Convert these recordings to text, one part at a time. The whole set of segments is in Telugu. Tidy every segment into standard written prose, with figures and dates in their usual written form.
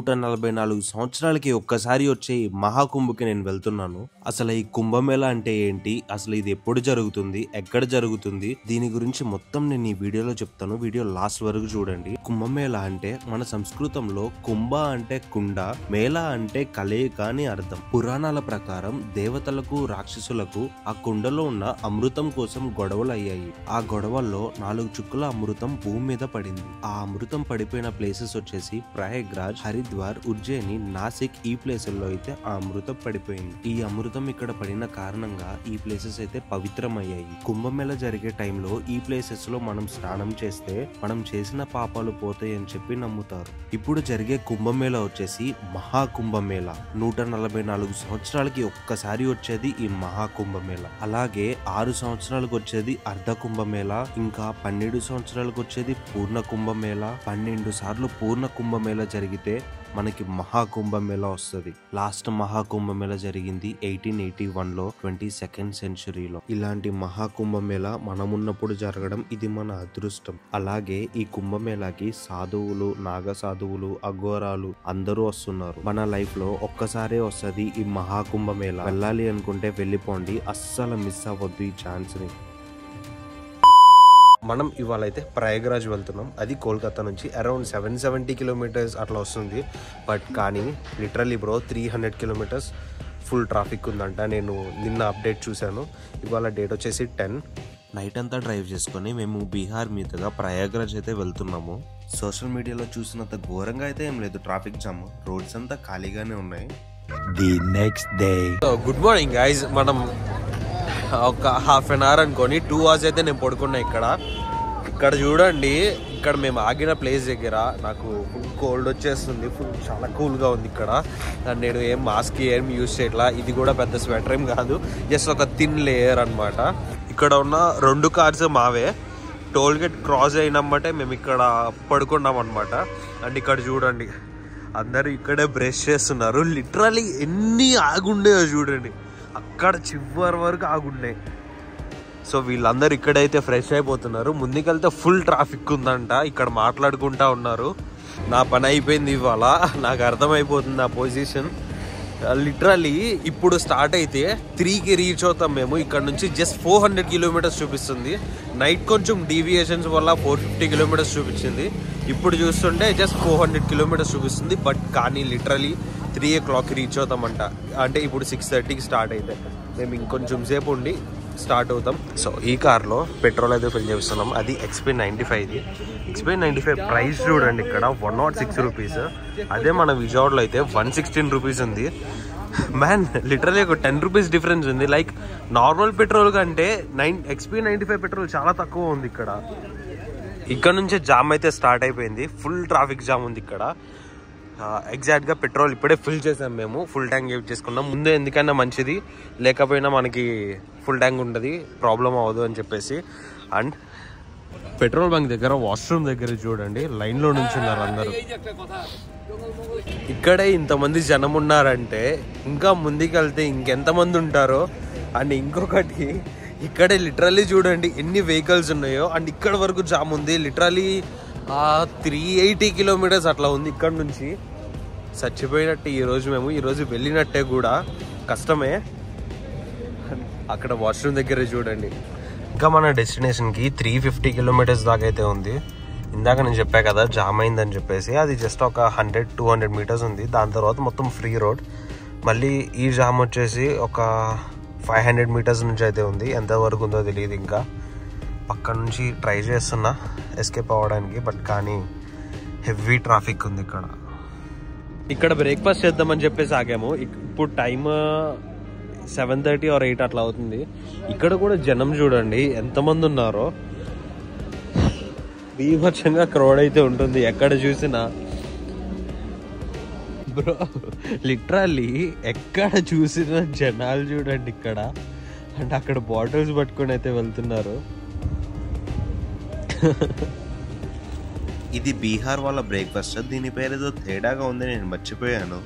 144 సంవత్సరాలకి ఒక్కసారి వచ్చే ఈ మహాకుంభకి నేను వెళ్తున్నాను. అసలు ఈ కుంభమేళా అంటే ఏంటి, అసలు ఇది ఎప్పుడు జరుగుతుంది, ఎక్కడ జరుగుతుంది, దీని గురించి మొత్తం నేను ఈ వీడియోలో చెప్తాను. వీడియో లాస్ట్ వరకు చూడండి. కుంభమేళా అంటే మన సంస్కృతంలో కుంభ అంటే కుండ, మేళా అంటే కలయిక అని అర్థం. పురాణాల ప్రకారం దేవతలకు రాక్షసులకు ఆ కుండలో ఉన్న అమృతం కోసం గొడవలు అయ్యాయి. ఆ గొడవల్లో 4 చుక్కల అమృతం భూమి మీద పడింది. ఆ అమృతం పడిపోయిన ప్లేసెస్ వచ్చేసి ప్రయాగ్రాజ్, హరిద్వార్, ఉజ్జయిని, నాసిక్. ఈ ప్లేసుల్లో అయితే ఆ అమృతం పడిపోయింది. ఈ అమృతం ఇక్కడ పడిన కారణంగా ఈ ప్లేసెస్ అయితే పవిత్రమయ్యాయి. కుంభమేళా జరిగే టైంలో ఈ ప్లేసెస్ లో మనం స్నానం చేస్తే మనం చేసిన పాపాలు పోతాయి అని చెప్పి నమ్ముతారు. ఇప్పుడు జరిగే కుంభమేళా వచ్చేసి మహాకుంభమేళా. 144 సంవత్సరాలకి ఒక్కసారి వచ్చేది ఈ మహాకుంభమేళా. అలాగే 6 సంవత్సరాలకు వచ్చేది అర్ధ కుంభమేళా, ఇంకా 12 సంవత్సరాలకు వచ్చేది పూర్ణ కుంభమేళా. 12 సార్లు పూర్ణ కుంభమేళా జరిగితే మనకి మహాకుంభమేళా వస్తుంది. లాస్ట్ మహాకుంభమేళా జరిగింది 1881లో, 22nd సెంచరీలో. ఇలాంటి మహాకుంభమేళా మనమున్నప్పుడు జరగడం ఇది మన అదృష్టం. అలాగే ఈ కుంభమేళాకి సాధువులు, నాగ సాధువులు, అఘోరాలు అందరూ వస్తున్నారు. మన లైఫ్ లో ఒక్కసారే వస్తుంది ఈ మహాకుంభమేళా. వెళ్ళాలి అనుకుంటే వెళ్ళిపోండి, అస్సలు మిస్ అవ్వద్దు ఈ ఛాన్స్ ని. మనం ఇవాళ అయితే ప్రయాగ్రాజ్ వెళ్తున్నాం. అది కోల్కతా నుంచి అరౌండ్ 770 కిలోమీటర్స్ అట్లా వస్తుంది. బట్ కానీ literally bro 300 kilometres full traffic ఉందంట. నేను నిన్న అప్డేట్ చూశాను. ఇవాళ డేట్ వచ్చేసి 10. నైట్ అంతా డ్రైవ్ చేసుకొని మేము బీహార్ మీదుగా ప్రయాగ్రాజ్ అయితే వెళ్తున్నాము. సోషల్ మీడియాలో చూసినంత ఘోరంగా అయితే ఏం లేదు ట్రాఫిక్ జామ్. రోడ్స్ అంతా ఖాళీగానే ఉన్నాయి. The next day. Good morning guys. మనం ఒక హాఫ్ అన్ అవర్ అనుకొని 2 hours అయితే నేను పడుకున్నా ఇక్కడ చూడండి. ఇక్కడ మేము ఆగిన ప్లేస్ దగ్గర నాకు ఫుల్ కోల్డ్ వచ్చేస్తుంది. ఫుల్ చాలా కూల్గా ఉంది ఇక్కడ. నేను ఏం మాస్క్ ఏం యూజ్ చేయట్లా. ఇది కూడా పెద్ద స్వెటర్ ఏం కాదు, జస్ట్ ఒక థిన్ లేయర్ అనమాట. ఇక్కడ ఉన్న 2 కార్స్ మావే. టోల్ గేట్ క్రాస్ అయినమ్మంటే మేము ఇక్కడ పడుకున్నాం అనమాట. అండ్ ఇక్కడ చూడండి అందరూ ఇక్కడే బ్రష్ చేస్తున్నారు. లిటరలీ ఎన్ని ఆగుండేవో చూడండి, అక్కడ చివరి వరకు ఆగున్నాయి. సో వీళ్ళందరూ ఇక్కడైతే ఫ్రెష్ అయిపోతున్నారు. ముందుకెళ్తే ఫుల్ ట్రాఫిక్ ఉందంట. ఇక్కడ మాట్లాడుకుంటా ఉన్నారు. నా పని అయిపోయింది ఇవాళ. నాకు అర్థమైపోతుంది ఆ పొజిషన్. లిటరలీ ఇప్పుడు స్టార్ట్ అయితే 3కి రీచ్ అవుతాం మేము. ఇక్కడ నుంచి జస్ట్ 400 కిలోమీటర్స్ చూపిస్తుంది. నైట్ కొంచెం డీవియేషన్స్ వల్ల 450 కిలోమీటర్స్ చూపించింది. ఇప్పుడు చూస్తుంటే జస్ట్ 400 కిలోమీటర్స్ చూపిస్తుంది. బట్ కానీ లిటరలీ 3 o'clock రీచ్ అవుతామంట. అంటే ఇప్పుడు 6:30కి స్టార్ట్ అయితే మేము ఇంకొంచెం సేపు ఉండి స్టార్ట్ అవుతాం. సో ఈ కార్లో పెట్రోల్ అయితే ఫిల్ చేస్తున్నాం. అది XP95. XP95 ప్రైస్ చూడండి ఇక్కడ 106 రూపీస్. అదే మన విజయవాడలో అయితే 116 రూపీస్ ఉంది. మ్యాన్ లిటరలీ ఒక 10 రూపీస్ డిఫరెన్స్ ఉంది. లైక్ నార్మల్ పెట్రోల్ కంటే XP95 పెట్రోల్ చాలా తక్కువ ఉంది ఇక్కడ నుంచే జామ్ అయితే స్టార్ట్ అయిపోయింది. ఫుల్ ట్రాఫిక్ జామ్ ఉంది ఇక్కడ. ఎగ్జాక్ట్గా పెట్రోల్ ఇప్పుడే ఫిల్ చేసాం మేము. ఫుల్ ట్యాంక్ యూజ్ చేసుకున్నాం. ముందే ఎందుకైనా మంచిది, లేకపోయినా మనకి ఫుల్ ట్యాంక్ ఉంటుంది, ప్రాబ్లం అవ్వదు అని చెప్పేసి. అండ్ పెట్రోల్ బంక్ దగ్గర వాష్రూమ్ దగ్గర చూడండి లైన్లో నుంచి ఉన్నారు అందరూ. ఇక్కడే ఇంతమంది జనం ఉన్నారంటే ఇంకా ముందుకెళ్తే ఇంకెంతమంది ఉంటారో. అండ్ ఇంకొకటి ఇక్కడే లిటరల్లీ చూడండి ఎన్ని వెహికల్స్ ఉన్నాయో. అండ్ ఇక్కడ వరకు జామ్ ఉంది. లిటరల్లీ 380 కిలోమీటర్స్ అట్లా ఉంది ఇక్కడ నుంచి. చచ్చిపోయినట్టే ఈరోజు వెళ్ళినట్టే కూడా కష్టమే. అక్కడ వాష్రూమ్ దగ్గర చూడండి. ఇంకా మన డెస్టినేషన్కి 350 కిలోమీటర్స్ దాకా అయితే ఉంది. ఇందాక నేను చెప్పా కదా జామ్ అయిందని చెప్పేసి. అది జస్ట్ ఒక 100-200 మీటర్స్ ఉంది. దాని తర్వాత మొత్తం ఫ్రీ రోడ్. మళ్ళీ ఈ జామ్ వచ్చేసి ఒక 500 మీటర్స్ నుంచి అయితే ఉంది. ఎంతవరకు ఉందో తెలియదు. ఇంకా పక్క నుంచి ట్రై చేస్తున్నా ఎస్కేప్ అవ్వడానికి. బట్ కానీ హెవీ ట్రాఫిక్ ఉంది ఇక్కడ బ్రేక్ఫాస్ట్ చేద్దామని చెప్పేసి ఆగాము. ఇప్పుడు టైమ్ 7:30 or 8 అట్లా అవుతుంది. ఇక్కడ కూడా జనం చూడండి ఎంతమంది ఉన్నారో. బీభత్సంగా క్రౌడ్ అయితే ఉంటుంది ఎక్కడ చూసినా బ్రో. లిటరల్లీ ఎక్కడ చూసినా జనాలు చూడండి ఇక్కడ. అంటే అక్కడ బాటిల్స్ పట్టుకొని అయితే వెళ్తున్నారు. ఇది బీహార్ వాళ్ళ బ్రేక్ఫాస్ట్. దీని పేరు ఏదో తేడాగా ఉంది, నేను మర్చిపోయాను.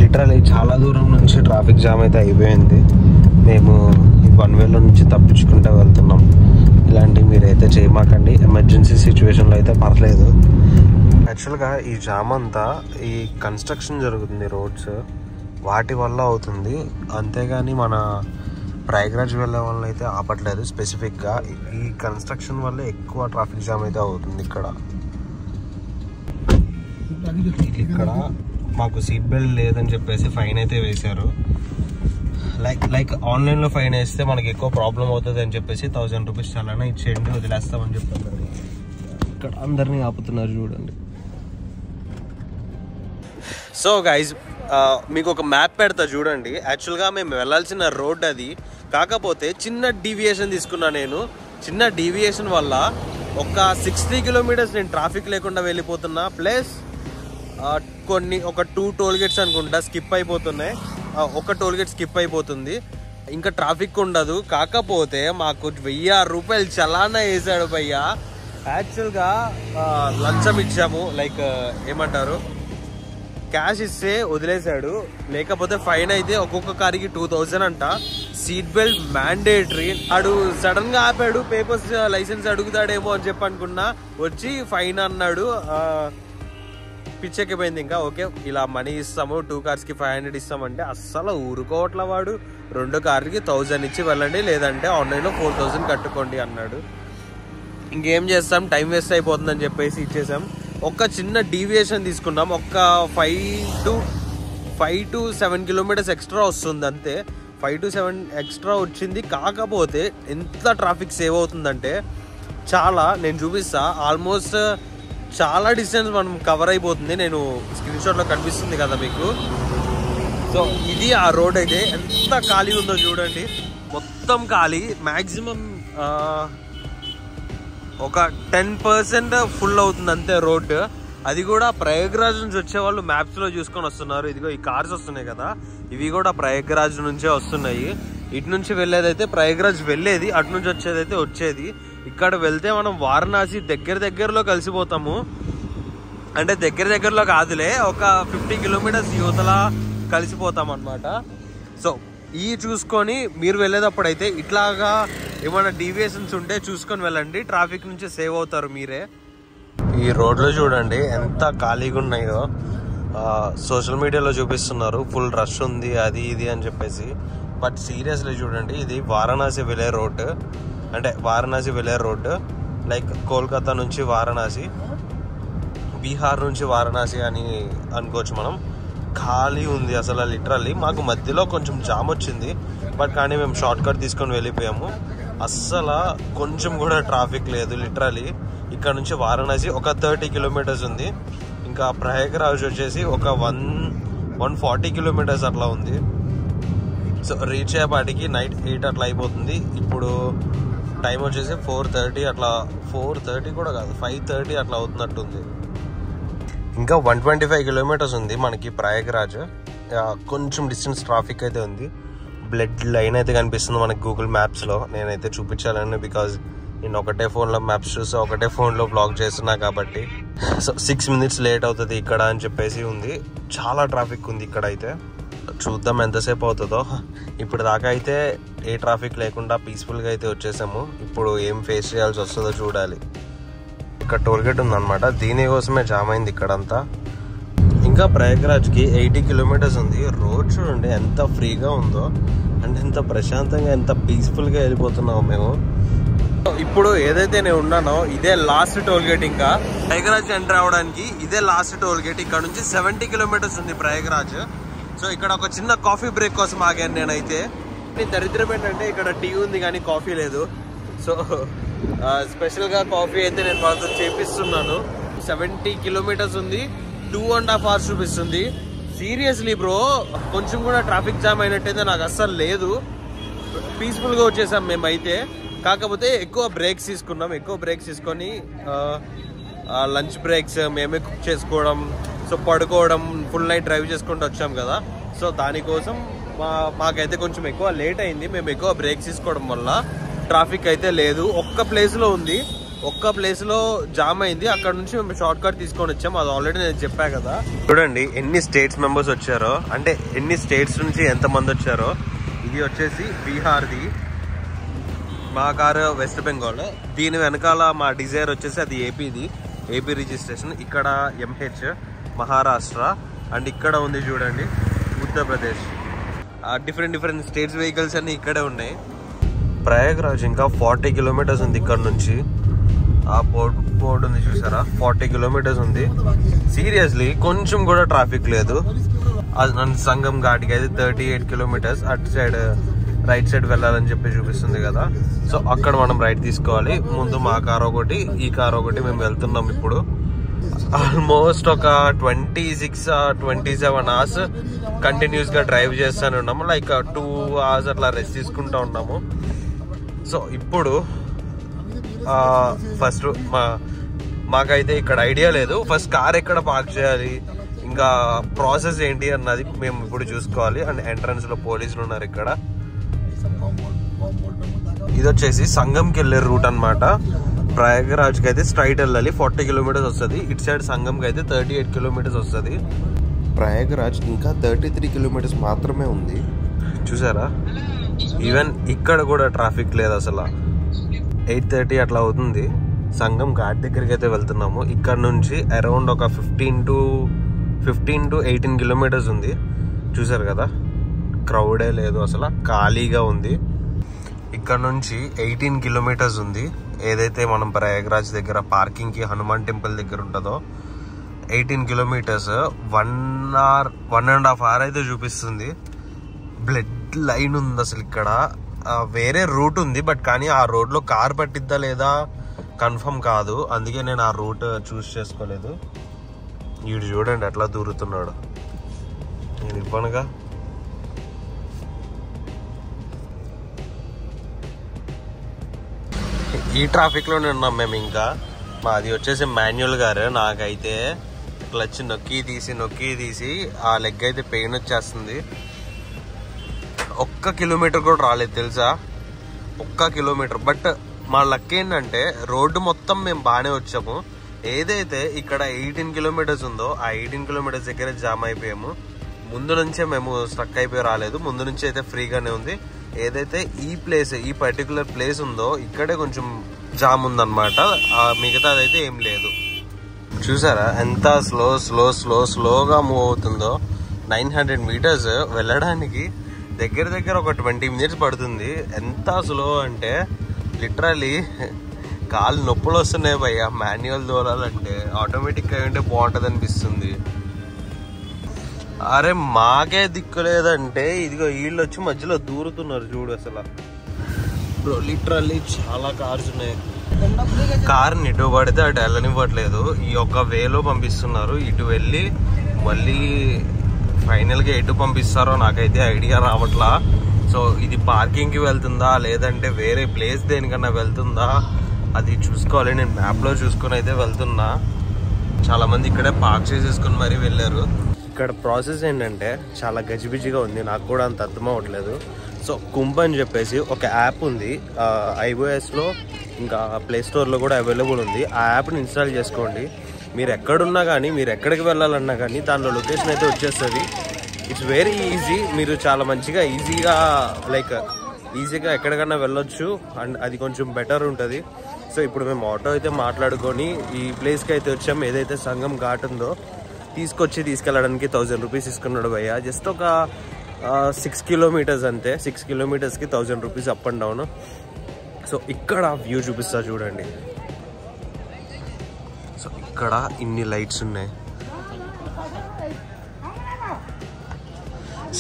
లిటరలీ చాలా దూరం నుంచి ట్రాఫిక్ జామ్ అయితే అయిపోయింది. మేము ఈ 1 వేలో నుంచి తప్పించుకుంటూ వెళ్తున్నాం. ఇలాంటివి మీరైతే చేయమాకండి. ఎమర్జెన్సీ సిచ్యువేషన్లో అయితే పర్లేదు. యాక్చువల్గా ఈ జామ్ అంతా ఈ కన్స్ట్రక్షన్ జరుగుతుంది రోడ్స్ వాటి వల్ల అవుతుంది, అంతేగాని మన ప్రయాగ్రాజ్ వెళ్ళే వాళ్ళని అయితే ఆపట్లేదు. స్పెసిఫిక్గా ఈ కన్స్ట్రక్షన్ వల్ల ఎక్కువ ట్రాఫిక్ జామ్ అయితే అవుతుంది. ఇక్కడ మాకు సీట్ బెల్ట్ లేదని చెప్పేసి ఫైన్ అయితే వేశారు. లైక్ ఆన్లైన్లో ఫైన్ వేస్తే మనకి ఎక్కువ ప్రాబ్లం అవుతుంది అని చెప్పేసి 1000 రూపీస్ చాలానే ఇచ్చేయండి, వదిలేస్తామని చెప్తున్నారు. ఇక్కడ అందరినీ ఆపుతున్నారు చూడండి. సో గైజ్ మీకు ఒక మ్యాప్ పెడతా చూడండి. యాక్చువల్గా మేము వెళ్ళాల్సిన రోడ్ అది, కాకపోతే చిన్న డీవియేషన్ తీసుకున్నా నేను. చిన్న డీవియేషన్ వల్ల ఒక 60 కిలోమీటర్స్ నేను ట్రాఫిక్ లేకుండా వెళ్ళిపోతున్నా. ప్లస్ ఒక 2 టోల్ గేట్స్ అనుకుంటా స్కిప్ అయిపోతున్నాయి. ఒక టోల్ గేట్ స్కిప్ అయిపోతుంది, ఇంకా ట్రాఫిక్ ఉండదు. కాకపోతే మాకు 1000 రూపాయలు చలానా వేసాడు భయ్యా. యాక్చువల్గా లంచం ఇచ్చాము, లైక్ ఏమంటారు, క్యాష్ ఇస్తే వదిలేశాడు. లేకపోతే ఫైన్ అయితే ఒక్కొక్క కారికి 2000 అంట. Seat belt mandatory. ఆడు సడన్ గా ఆపాడు, పేపర్స్ లైసెన్స్ అడుగుతాడేమో అని చెప్పి అనుకున్నా, వచ్చి ఫైన్ అన్నాడు. పిచ్చెక్కిపోయింది. ఇంకా ఓకే ఇలా మనీ ఇస్తాము, 2 కార్స్కి 500 ఇస్తామంటే అస్సలు ఊరుకోవట్ల వాడు. 2 కార్లకి 1000 ఇచ్చి వెళ్ళండి, లేదంటే ఆన్లైన్లో 4000 కట్టుకోండి అన్నాడు. ఇంకేం చేస్తాం, టైం వేస్ట్ అయిపోతుందని చెప్పేసి ఇచ్చేసాం. ఒక చిన్న డీవియేషన్ తీసుకున్నాం, ఒక 5 to 7 కిలోమీటర్స్ ఎక్స్ట్రా వస్తుంది అంతే. 5 to 7 ఎక్స్ట్రా వచ్చింది. కాకపోతే ఎంత ట్రాఫిక్ సేవ్ అవుతుందంటే చాలా, నేను చూపిస్తా. ఆల్మోస్ట్ చాలా డిస్టెన్స్ మనం కవర్ అయిపోతుంది. నేను స్క్రీన్ షాట్లో కనిపిస్తుంది కదా మీకు. సో ఇది ఆ రోడ్ అయితే ఎంత ఖాళీ ఉందో చూడండి, మొత్తం ఖాళీ. మ్యాక్సిమం ఒక 10% ఫుల్ అవుతుంది అంతే రోడ్. అది కూడా ప్రయాగ్రాజ్ నుంచి వచ్చే వాళ్ళు మ్యాప్స్లో చూసుకొని వస్తున్నారు. ఇదిగో ఈ కార్స్ వస్తున్నాయి కదా, ఇవి కూడా ప్రయాగ్రాజ్ నుంచే వస్తున్నాయి. ఇటు నుంచి వెళ్ళేదైతే ప్రయాగ్రాజ్ వెళ్ళేది, అటు నుంచి వచ్చేదైతే వచ్చేది. ఇక్కడ వెళ్తే మనం వారణాసి దగ్గరలో కలిసిపోతాము. అంటే దగ్గరలో కాదులే, ఒక 50 కిలోమీటర్స్ యువతలా కలిసిపోతాం అన్నమాట. సో ఈ చూసుకొని మీరు వెళ్ళేటప్పుడు అయితే ఇట్లాగా ఏమైనా డీవియేషన్స్ ఉంటే చూసుకొని వెళ్ళండి, ట్రాఫిక్ నుంచి సేవ్ అవుతారు మీరే. ఈ రోడ్లు చూడండి ఎంత ఖాళీగా ఉన్నాయో. సోషల్ మీడియాలో చూపిస్తున్నారు ఫుల్ రష్ ఉంది అది ఇది అని చెప్పేసి, బట్ సీరియస్లీ చూడండి ఇది వారణాసి వెళ్ళే రోడ్. అంటే వారణాసి వెళ్ళే రోడ్, లైక్ కోల్కతా నుంచి వారణాసి, బీహార్ నుంచి వారణాసి అని అనుకోవచ్చు మనం. ఖాళీ ఉంది అసలు లిటరల్లీ. మాకు మధ్యలో కొంచెం జామ్ వచ్చింది, బట్ కానీ మేము షార్ట్ కట్ తీసుకొని వెళ్ళిపోయాము. అస్సలు కొంచెం కూడా ట్రాఫిక్ లేదు లిటరల్లీ. ఇక్కడ నుంచి వారణాసి ఒక 30 కిలోమీటర్స్ ఉంది. ఇంకా ప్రయాగ్రాజ్ వచ్చేసి ఒక 140 కిలోమీటర్స్ అట్లా ఉంది. సో రీచ్ అయ్యేపాటికి నైట్ 8 అట్లా అయిపోతుంది. ఇప్పుడు టైం వచ్చేసి 4:30 అట్లా, 4:30 కూడా కాదు 5:30 అట్లా అవుతున్నట్టుంది. ఇంకా 125 కిలోమీటర్స్ ఉంది మనకి ప్రయాగ్రాజ్. కొంచెం డిస్టెన్స్ ట్రాఫిక్ అయితే ఉంది. బ్లడ్ లైన్ అయితే కనిపిస్తుంది మనకి గూగుల్ మ్యాప్స్లో. నేనైతే చూపించాలని, బికాజ్ నేను ఒకటే ఫోన్లో మ్యాప్స్ చూసి ఒకటే ఫోన్లో బ్లాగ్ చేస్తున్నా కాబట్టి. సో 6 minutes లేట్ అవుతుంది ఇక్కడ అని చెప్పేసి ఉంది. చాలా ట్రాఫిక్ ఉంది ఇక్కడ అయితే. చూద్దాం ఎంతసేపు అవుతుందో. ఇప్పుడు దాకా అయితే ఏ ట్రాఫిక్ లేకుండా పీస్ఫుల్గా అయితే వచ్చేసాము. ఇప్పుడు ఏం ఫేస్ చేయాల్సి వస్తుందో చూడాలి. ఇక్కడ టోల్గేట్ ఉందన్నమాట, దీనికోసమే జామ్ అయింది ఇక్కడంతా. ఇంకా ప్రయాగ్రాజ్కి 80 కిలోమీటర్స్ ఉంది. రోడ్ చూడండి ఎంత ఫ్రీగా ఉందో, అంటే ఎంత ప్రశాంతంగా ఎంత పీస్ఫుల్గా వెళ్ళిపోతున్నాము మేము. ఇప్పుడు ఏదైతే నేను ఉన్నానో ఇదే లాస్ట్ టోల్ గేట్. ఇంకా ప్రయాగ్రాజ్ ఎంటర్ అవడానికి ఇదే లాస్ట్ టోల్ గేట్. ఇక్కడ నుంచి 70 కిలోమీటర్స్ ఉంది ప్రయాగ్రాజ్. సో ఇక్కడ ఒక చిన్న కాఫీ బ్రేక్ కోసం ఆగాను నేనైతే. దరిద్రం ఏంటంటే ఇక్కడ టీ ఉంది కానీ కాఫీ లేదు. సో స్పెషల్గా కాఫీ అయితే నేను వాళ్ళతో చేపిస్తున్నాను. 70 కిలోమీటర్స్ ఉంది, 2.5 hours చూపిస్తుంది. సీరియస్లీ బ్రో, కొంచెం కూడా ట్రాఫిక్ జామ్ అయినట్టయితే నాకు అస్సలు లేదు. పీస్ఫుల్గా వచ్చేసాం మేమైతే. కాకపోతే ఎక్కువ బ్రేక్స్ తీసుకున్నాం. ఎక్కువ బ్రేక్స్ తీసుకొని లంచ్ బ్రేక్స్ మేమే కుక్ చేసుకోవడం, సో పడుకోవడం, ఫుల్ నైట్ డ్రైవ్ చేసుకుంటూ వచ్చాం కదా. సో దానికోసం మాకైతే కొంచెం ఎక్కువ లేట్ అయింది. మేము ఎక్కువ బ్రేక్స్ తీసుకోవడం వల్ల ట్రాఫిక్ అయితే లేదు. ఒక్క ప్లేస్లో ఉంది, ఒక్క ప్లేస్లో జామ్ అయింది. అక్కడ నుంచి మేము షార్ట్ కట్ తీసుకొని వచ్చాము. అది ఆల్రెడీ నేను చెప్పా కదా. చూడండి ఎన్ని స్టేట్స్ మెంబర్స్ వచ్చారో, అంటే ఎన్ని స్టేట్స్ నుంచి ఎంతమంది వచ్చారో. ఇది వచ్చేసి బీహార్ది, మా కారు వెస్ట్ బెంగాల్. దీని వెనకాల మా డిజైర్ వచ్చేసి అది ఏపీది. AP registration. ఇక్కడ MH మహారాష్ట్ర, అండ్ ఇక్కడ ఉంది చూడండి ఉత్తరప్రదేశ్. డిఫరెంట్ స్టేట్స్ వెహికల్స్ అన్నీ ఇక్కడే ఉన్నాయి. ప్రయాగ్రాజ్ ఇంకా 40 కిలోమీటర్స్ ఉంది ఇక్కడ నుంచి. ఆ బోర్డు ఉంది చూసారా, 40 కిలోమీటర్స్ ఉంది. సీరియస్లీ కొంచెం కూడా ట్రాఫిక్ లేదు. సంగం ఘాట్కి అయితే 38 కిలోమీటర్స్. అటు సైడ్ రైట్ సైడ్ వెళ్ళాలని చెప్పి చూపిస్తుంది కదా. సో అక్కడ మనం రైట్ తీసుకోవాలి. ముందు మా కార్ ఒకటి, ఈ కార్ ఒకటి. మేము వెళ్తున్నాం ఇప్పుడు. ఆల్మోస్ట్ ఒక 26-27 అవర్స్ కంటిన్యూస్ గా డ్రైవ్ చేస్తూనే ఉన్నాము. లైక్ 2 hours అట్లా రెస్ట్ తీసుకుంటా ఉన్నాము. సో ఇప్పుడు ఫస్ట్ మాకైతే ఇక్కడ ఐడియా లేదు. ఫస్ట్ కార్ ఎక్కడ పార్క్ చేయాలి, ఇంకా ప్రాసెస్ ఏంటి అన్నది మేము ఇప్పుడు చూసుకోవాలి. అండ్ ఎంట్రన్స్ లో పోలీసులు ఉన్నారు ఇక్కడ. ఇది వచ్చేసి సంగంకి వెళ్ళే రూట్ అనమాట. ప్రయాగరాజ్కి అయితే స్ట్రైట్ వెళ్ళాలి, 40 కిలోమీటర్స్ వస్తుంది. ఇటు సైడ్ సంగంకి అయితే 38 కిలోమీటర్స్ వస్తుంది. ప్రయాగరాజ్ ఇంకా 33 కిలోమీటర్స్ మాత్రమే ఉంది. చూసారా, ఈవెన్ ఇక్కడ కూడా ట్రాఫిక్ లేదు అసలు. 8:30 అట్లా అవుతుంది. సంగం ఘాట్ దగ్గరికి అయితే వెళ్తున్నాము. ఇక్కడ నుంచి అరౌండ్ ఒక 15 to 18 కిలోమీటర్స్ ఉంది. చూసారు కదా, క్రౌడే లేదు అసలు, ఖాళీగా ఉంది. ఇక్కడ నుంచి 18 కిలోమీటర్స్ ఉంది. ఏదైతే మనం ప్రయాగరాజ్ దగ్గర పార్కింగ్ కి హనుమాన్ టెంపుల్ దగ్గర ఉంటుందో 18 కిలోమీటర్స్. 1.5 hours అయితే చూపిస్తుంది. బ్లడ్ లైన్ ఉంది అసలు ఇక్కడ. వేరే రూట్ ఉంది, బట్ కానీ ఆ రోడ్ లో కార్ పట్టిద్దా లేదా కన్ఫర్మ్ కాదు. అందుకే నేను ఆ రూట్ చూస్ చేసుకోలేదు. వీడు చూడండి ఎట్లా దూరుతున్నాడు. నేను ఇవ్వనుగా. ఈ ట్రాఫిక్ లోనే ఉన్నాం మేము. ఇంకా మాది వచ్చేసి మాన్యువల్ గారు. నాకైతే క్లచ్ నొక్కి తీసి ఆ లెగ్ అయితే పెయిన్ వచ్చేస్తుంది. 1 కిలోమీటర్ కూడా రాలేదు తెలుసా, 1 కిలోమీటర్. బట్ మా లక్ ఏంటంటే రోడ్డు మొత్తం మేము బాగానే వచ్చాము. ఏదైతే ఇక్కడ 18 కిలోమీటర్స్ ఉందో ఆ 18 కిలోమీటర్స్ దగ్గర జామ్ అయిపోయాము. ముందు నుంచే మేము స్ట్రక్ అయిపోయి రాలేదు. ముందు నుంచి అయితే ఫ్రీగానే ఉంది. ఏదైతే ఈ పర్టికులర్ ప్లేస్ ఉందో ఇక్కడే కొంచెం జామ్ ఉందన్నమాట. మిగతాదైతే ఏం లేదు. చూసారా ఎంత స్లోగా మూవ్ అవుతుందో. 900 meters వెళ్ళడానికి దగ్గర ఒక 20 minutes పడుతుంది. ఎంత స్లో అంటే లిటరలీ కాళ్ళు నొప్పులు వస్తున్నాయి భయ్య. మాన్యువల్ తోలాలంటే ఆటోమేటిక్ గా ఉంటే బాగుంటది అనిపిస్తుంది. అరే మాకే దిక్కులేదంటే ఇదిగో వీళ్ళు వచ్చి మధ్యలో దూరుతున్నారు చూడు. అసలు లిటరల్లీ చాలా కార్స్ ఉన్నాయి. కార్ని ఇటు పడితే అటు వెళ్ళనివ్వట్లేదు. ఈ ఒక్క వేలో పంపిస్తున్నారు. ఇటు వెళ్ళి మళ్ళీ ఫైనల్ గా ఎటు పంపిస్తారో నాకైతే ఐడియా రావట్లా. సో ఇది పార్కింగ్ కి వెళ్తుందా లేదంటే వేరే ప్లేస్ దేనికన్నా వెళ్తుందా అది చూసుకోవాలి. నేను మ్యాప్ లో చూసుకుని అయితే వెళ్తున్నా. చాలా మంది ఇక్కడే పార్క్ చేసేసుకుని మరీ వెళ్ళారు. ఇక్కడ ప్రాసెస్ ఏంటంటే చాలా గజిబిజిగా ఉంది. నాకు కూడా అంత అర్థం అవ్వట్లేదు. సో కుంభ్ అని చెప్పేసి ఒక యాప్ ఉంది. iOS లో ఇంకా ప్లే స్టోర్లో కూడా అవైలబుల్ ఉంది. ఆ యాప్ని ఇన్స్టాల్ చేసుకోండి. మీరు ఎక్కడున్నా కానీ, మీరు ఎక్కడికి వెళ్ళాలన్నా కానీ దానిలో లొకేషన్ అయితే వచ్చేస్తుంది. It's very easy. మీరు చాలా మంచిగా ఈజీగా ఎక్కడికన్నా వెళ్ళొచ్చు. అండ్ అది కొంచెం బెటర్ ఉంటుంది. సో ఇప్పుడు మేము ఆటో అయితే మాట్లాడుకొని ఈ ప్లేస్కి అయితే వచ్చాము. ఏదైతే సంగం ఘాట్ ఉందో తీసుకెళ్ళడానికి 1000 rupees తీసుకున్నాడు భయ్య. జస్ట్ ఒక 6 kilometers అంతే. 6 kilometersకి 1000 rupees up and down. So ఇక్కడ వ్యూ చూపిస్తా చూడండి. సో ఇక్కడ ఇన్ని లైట్స్ ఉన్నాయి.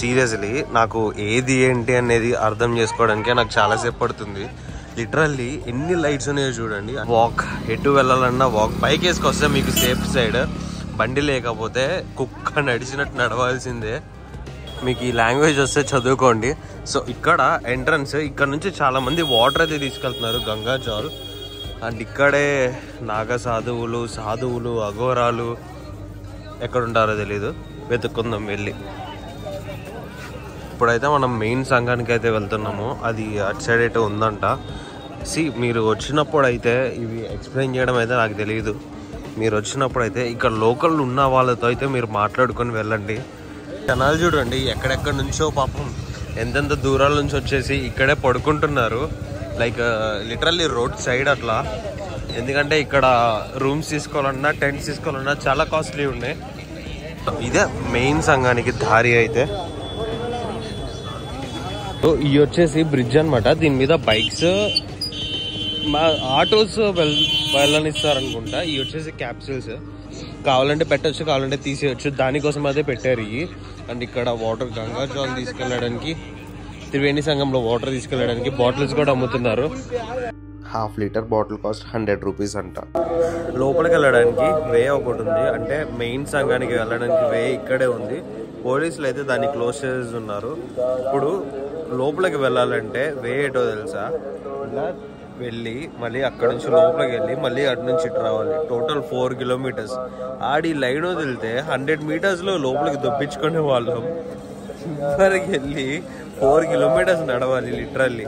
సీరియస్లీ నాకు ఏది ఏంటి అనేది అర్థం చేసుకోవడానికే నాకు చాలాసేపు పడుతుంది. లిటరల్లీ ఎన్ని లైట్స్ ఉన్నాయో చూడండి. వాక్ ఎటు వెళ్ళాలన్నా వాక్. పైకి వేసుకొస్తే మీకు సేఫ్ సైడ్. బండి లేకపోతే కుక్క నడిచినట్టు నడవాల్సిందే. మీకు ఈ లాంగ్వేజ్ వస్తే చదువుకోండి. సో ఇక్కడ ఎంట్రన్స్. ఇక్కడ నుంచి చాలా మంది వాటర్ అయితే తీసుకెళ్తున్నారు, గంగాజల్. అండ్ ఇక్కడే నాగ సాధువులు అఘోరాలు ఎక్కడుంటారో తెలీదు, వెతుక్కుందాం వెళ్ళి. ఇప్పుడైతే మనం మెయిన్ సంఘానికి అయితే వెళ్తున్నాము. అది అటు సైడ్ అయితే ఉందంట. మీరు వచ్చినప్పుడు అయితే ఇవి ఎక్స్ప్లెయిన్ చేయడం అయితే నాకు తెలియదు. మీరు వచ్చినప్పుడు అయితే ఇక్కడ లోకల్ ఉన్న వాళ్ళతో అయితే మీరు మాట్లాడుకొని వెళ్ళండి. జనాలు చూడండి ఎక్కడెక్కడ నుంచో పాపం ఎంతెంత దూరాల నుంచి వచ్చేసి ఇక్కడే పడుకుంటున్నారు. లైక్ లిటరల్లీ రోడ్ సైడ్ అట్లా ఎందుకంటే ఇక్కడ రూమ్స్ తీసుకోవాలన్నా టెంట్స్ తీసుకోవాలన్నా చాలా కాస్ట్లీ ఉన్నాయి. ఇదే మెయిన్ సంఘానికి దారి. అయితే ఇవి వచ్చేసి బ్రిడ్జ్ అనమాట. దీని మీద బైక్స్ ఆటోస్ వెళ్ళనిస్తారనుకుంటా. ఇవి వచ్చేసి క్యాప్సూల్స్, కావాలంటే పెట్టచ్చు, కావాలంటే తీసేయచ్చు. దానికోసం అదే పెట్టారు ఇవి. అండ్ ఇక్కడ వాటర్ గంగాజల్ తీసుకెళ్ళడానికి, త్రివేణి సంఘంలో వాటర్ తీసుకెళ్ళడానికి బాటిల్స్ కూడా అమ్ముతున్నారు. 1/2 లీటర్ బాటిల్ కాస్ట్ 100 రూపీస్ అంట. లోపలికి వెళ్ళడానికి వే ఒకటి ఉంది, అంటే మెయిన్ సంఘానికి వెళ్ళడానికి వే ఇక్కడే ఉంది. పోలీసులు అయితే దాన్ని క్లోజ్ చేసి ఉన్నారు. ఇప్పుడు లోపలికి వెళ్ళాలంటే వే ఏటో తెలుసా? ఇలా వెళ్ళి మళ్ళీ అక్కడ నుంచి లోపలికి వెళ్ళి మళ్ళీ అటు నుంచి ఇటు రావాలి. Total 4 kilometres. ఆడి లైన్ వదిలితే 100 మీటర్స్లో లోపలికి దొప్పించుకునే వాళ్ళం. చివరికి వెళ్ళి 4 కిలోమీటర్స్ నడవాలి లిటరల్లీ.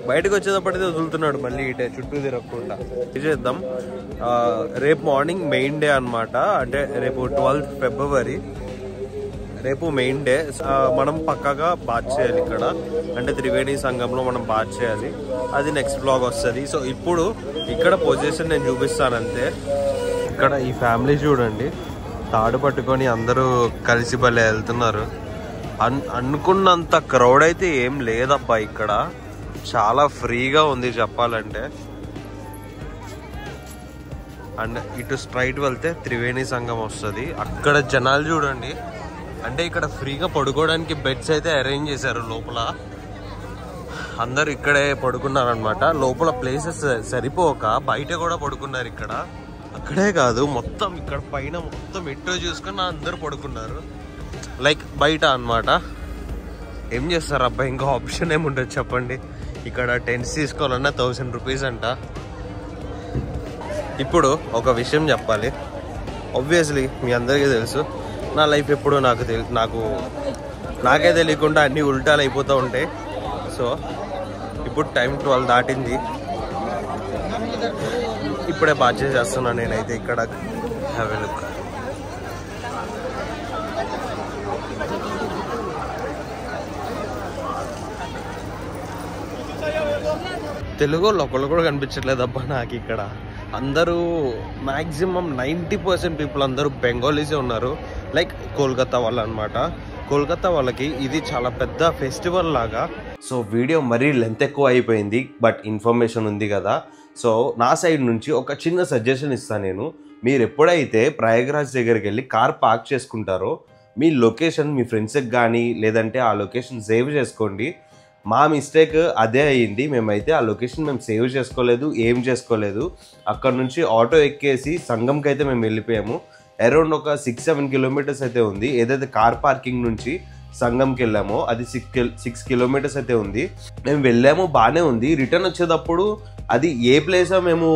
బయటకు వచ్చేటప్పటికే వదులుతున్నాడు మళ్ళీ ఇటే చుట్టూ తిరగకుండా. ఇది చేద్దాం. రేపు మార్నింగ్ మెయిన్ డే అనమాట. అంటే రేపు 12th ఫిబ్రవరి, రేపు మెయిన్ డే. మనం పక్కాగా బాత్ చేయాలి ఇక్కడ, అంటే త్రివేణి సంఘంలో మనం బాత్ చేయాలి. అది నెక్స్ట్ బ్లాగ్ వస్తుంది. సో ఇప్పుడు ఇక్కడ పొజిషన్ నేను చూపిస్తానంతే. ఇక్కడ ఈ ఫ్యామిలీ చూడండి, తాడు పట్టుకొని అందరూ కలిసి భలే వెళ్తున్నారు. అనుకున్నంత క్రౌడ్ అయితే ఏం లేదబ్బా. ఇక్కడ చాలా ఫ్రీగా ఉంది చెప్పాలంటే. అండ్ ఇటు స్ట్రైట్ వెళ్తే త్రివేణి సంఘం వస్తుంది. అక్కడ జనాలు చూడండి, అంటే ఇక్కడ ఫ్రీగా పడుకోవడానికి బెడ్స్ అయితే అరేంజ్ చేశారు లోపల. అందరు ఇక్కడే పడుకున్నారు అనమాట. లోపల ప్లేసెస్ సరిపోక బయట కూడా పడుకున్నారు ఇక్కడ. అక్కడే కాదు, మొత్తం ఇక్కడ పైన మొత్తం ఎటో చూసుకుని అందరు పడుకున్నారు, లైక్ బయట అనమాట. ఏం చేస్తారు అబ్బా, ఇంకా ఆప్షన్ ఏముంటుంది చెప్పండి. ఇక్కడ టెంట్స్ తీసుకోవాలన్నా 1000 రూపీస్ అంట. ఇప్పుడు ఒక విషయం చెప్పాలి. ఆబ్వియస్లీ మీ అందరికీ తెలుసు, నా లైఫ్ ఎప్పుడు నాకే తెలియకుండా అన్ని ఉల్టాలు అయిపోతూ ఉంటాయి. సో ఇప్పుడు టైం 12 దాటింది. ఇప్పుడే బాగా చేస్తున్నాను నేనైతే ఇక్కడ. Have a look. తెలుగు వాళ్ళు ఒకళ్ళు కూడా కనిపించట్లేదబ్బా నాకు ఇక్కడ. అందరూ మ్యాక్సిమం 90% పీపుల్ అందరూ బెంగాలీసే ఉన్నారు, లైక్ కోల్కతా వాళ్ళు అనమాట. కోల్కతా వాళ్ళకి ఇది చాలా పెద్ద ఫెస్టివల్ లాగా. సో వీడియో మరీ లెంత్ ఎక్కువ అయిపోయింది, బట్ ఇన్ఫర్మేషన్ ఉంది కదా. సో నా సైడ్ నుంచి ఒక చిన్న సజెషన్ ఇస్తాను నేను. మీరు ఎప్పుడైతే ప్రయాగ్రాజ్ దగ్గరికి వెళ్ళి కార్ పార్క్ చేసుకుంటారో, మీ లొకేషన్ మీ ఫ్రెండ్స్కి కానీ లేదంటే ఆ లొకేషన్ సేవ్ చేసుకోండి. మా మిస్టేక్ అదే అయ్యింది. మేమైతే ఆ లొకేషన్ మేము సేవ్ చేసుకోలేదు, ఏం చేసుకోలేదు. అక్కడ నుంచి ఆటో ఎక్కేసి సంఘంకి అయితే మేము వెళ్ళిపోయాము. అరౌండ్ ఒక 6-7 కిలోమీటర్స్ అయితే ఉంది. ఏదైతే కార్ పార్కింగ్ నుంచి సంఘంకి వెళ్ళామో అది 6 కిలోమీటర్స్ అయితే ఉంది. మేము వెళ్ళాము, బాగానే ఉంది. రిటర్న్ వచ్చేటప్పుడు అది ఏ ప్లేసో మేము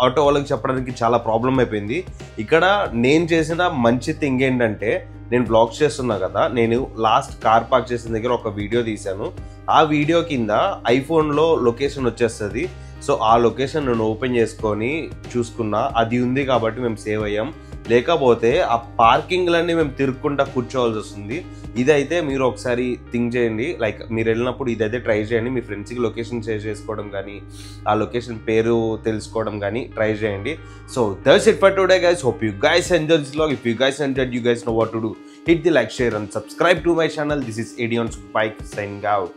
ఆటో వాళ్ళకి చెప్పడానికి చాలా ప్రాబ్లం అయిపోయింది. ఇక్కడ నేను చేసిన మంచి థింగ్ ఏంటంటే, నేను బ్లాగ్స్ చేస్తున్నా కదా, నేను లాస్ట్ కార్ పార్క్ చేసిన దగ్గర ఒక వీడియో తీశాను. ఆ వీడియో కింద ఐఫోన్లో లొకేషన్ వచ్చేస్తుంది. సో ఆ లొకేషన్ నేను ఓపెన్ చేసుకొని చూసుకున్నా, అది ఉంది కాబట్టి మేము సేవ్ అయ్యాం. లేకపోతే ఆ పార్కింగ్లన్నీ మేము తిరుక్కుంటా కూర్చోవాల్సి వస్తుంది. ఇదైతే మీరు ఒకసారి థింక్ చేయండి, లైక్ మీరు వెళ్ళినప్పుడు ఇదైతే ట్రై చేయండి. మీ ఫ్రెండ్స్కి లొకేషన్ షేర్ చేసుకోవడం కానీ, ఆ లొకేషన్ పేరు తెలుసుకోవడం కానీ ట్రై చేయండి. So that's it for today guys. Hope you guys enjoy this vlog. If you guys enjoyed, you guys know what to do. Hit the like, share and subscribe to my channel. This is Adion Spike signing out.